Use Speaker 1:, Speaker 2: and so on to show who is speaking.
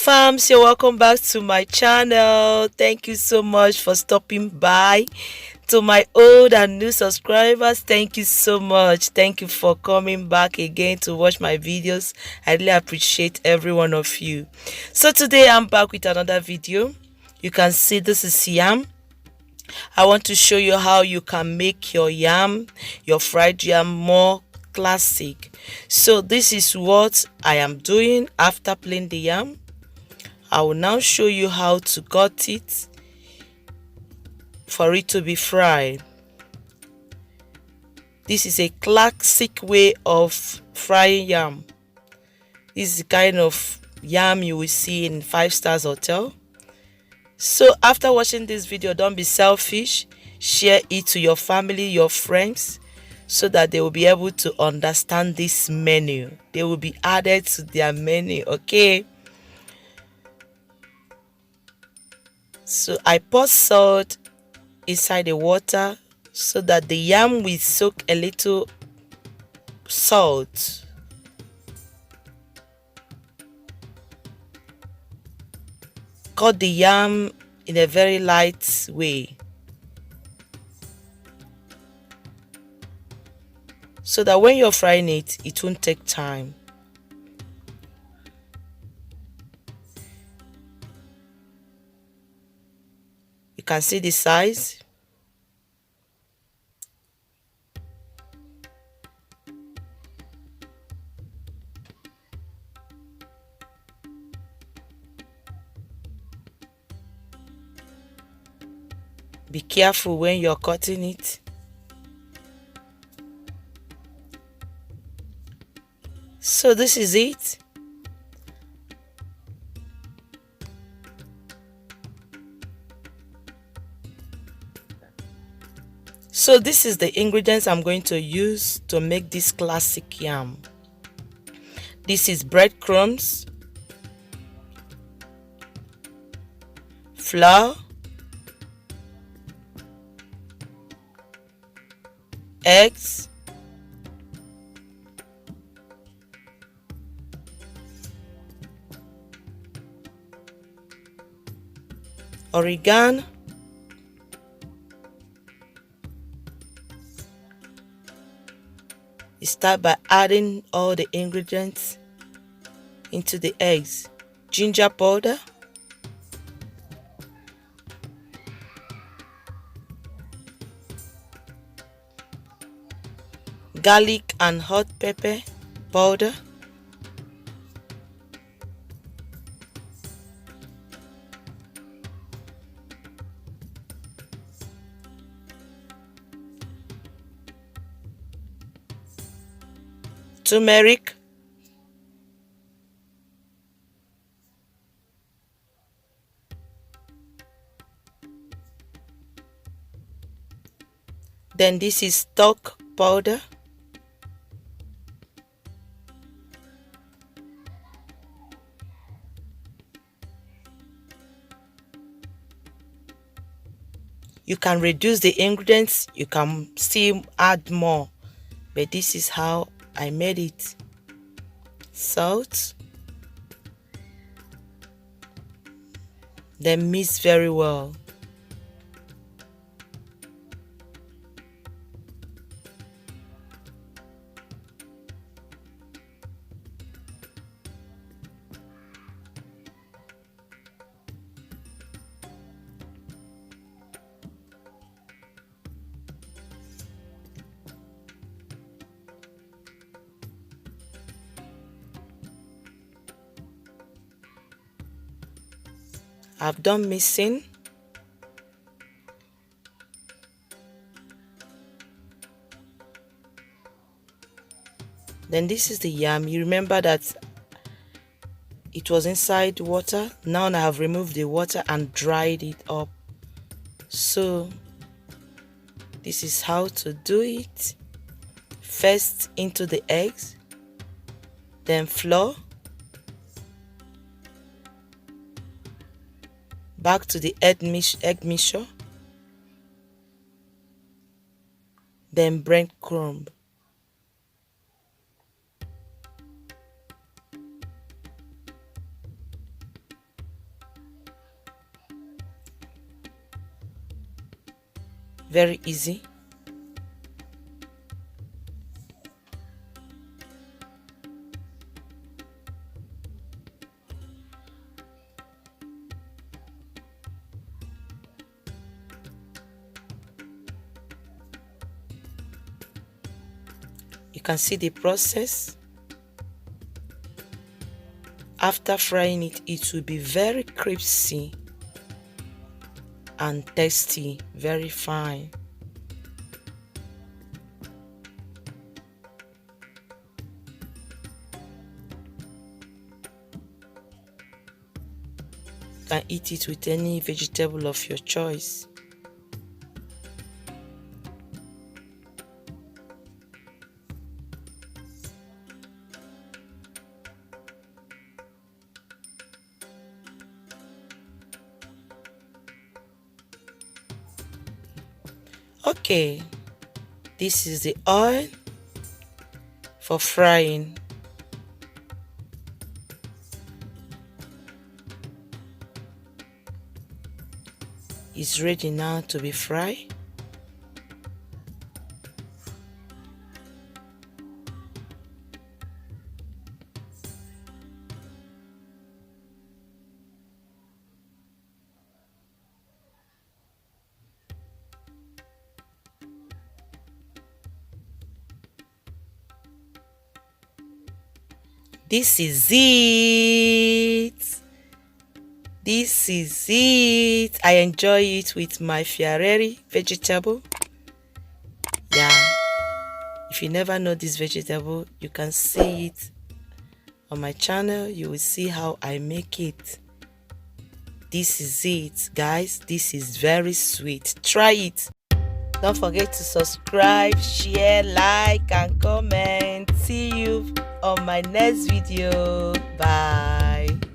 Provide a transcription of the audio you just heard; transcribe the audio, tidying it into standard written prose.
Speaker 1: fams, you're welcome back to my channel. Thank you so much for stopping by. To my old and new subscribers, thank you so much. Thank you for coming back again to watch my videos. I really appreciate every one of you. So today I'm back with another video. You can see this is yam. I want to show you how you can make your fried yam, more classic. So this is what I am doing after planing the yam. I will now show you how to cut it for it to be fried. This is a classic way of frying yam. This is the kind of yam you will see in 5-star hotel. So after watching this video, don't be selfish. Share it to your family, your friends, so that they will be able to understand this menu. They will be added to their menu, okay? So I pour salt inside the water so that the yam will soak a little salt. Cut the yam in a very light way so that when you're frying it, it won't take time. You can see the size. Be careful when you're cutting it. So this is it. So this is the ingredients I'm going to use to make this classic yam. This is breadcrumbs, flour, eggs, Origan, you start by adding all the ingredients into the eggs. Ginger powder, garlic and hot pepper powder, turmeric, then this is stock powder, you can reduce the ingredients, you can still add more, but this is how I made it. Salt, then mix very well. I've done mixing. Then this is the yam. You remember that it was inside water. Now I have removed the water and dried it up. So this is how to do it. First into the eggs, then flour, back to the egg mixture, then breadcrumb. Very easy. You can see the process. After frying it, it will be very crispy and tasty, very fine. You can eat it with any vegetable of your choice. Okay, this is the oil for frying. It's ready now to be fried. This is it. This is it. I enjoy it with my Fiareri vegetable. Yeah. If you never know this vegetable, you can see it on my channel. You will see how I make it. This is it, guys. This is very sweet. Try it. Don't forget to subscribe, share, like, and comment. See you on my next video. Bye.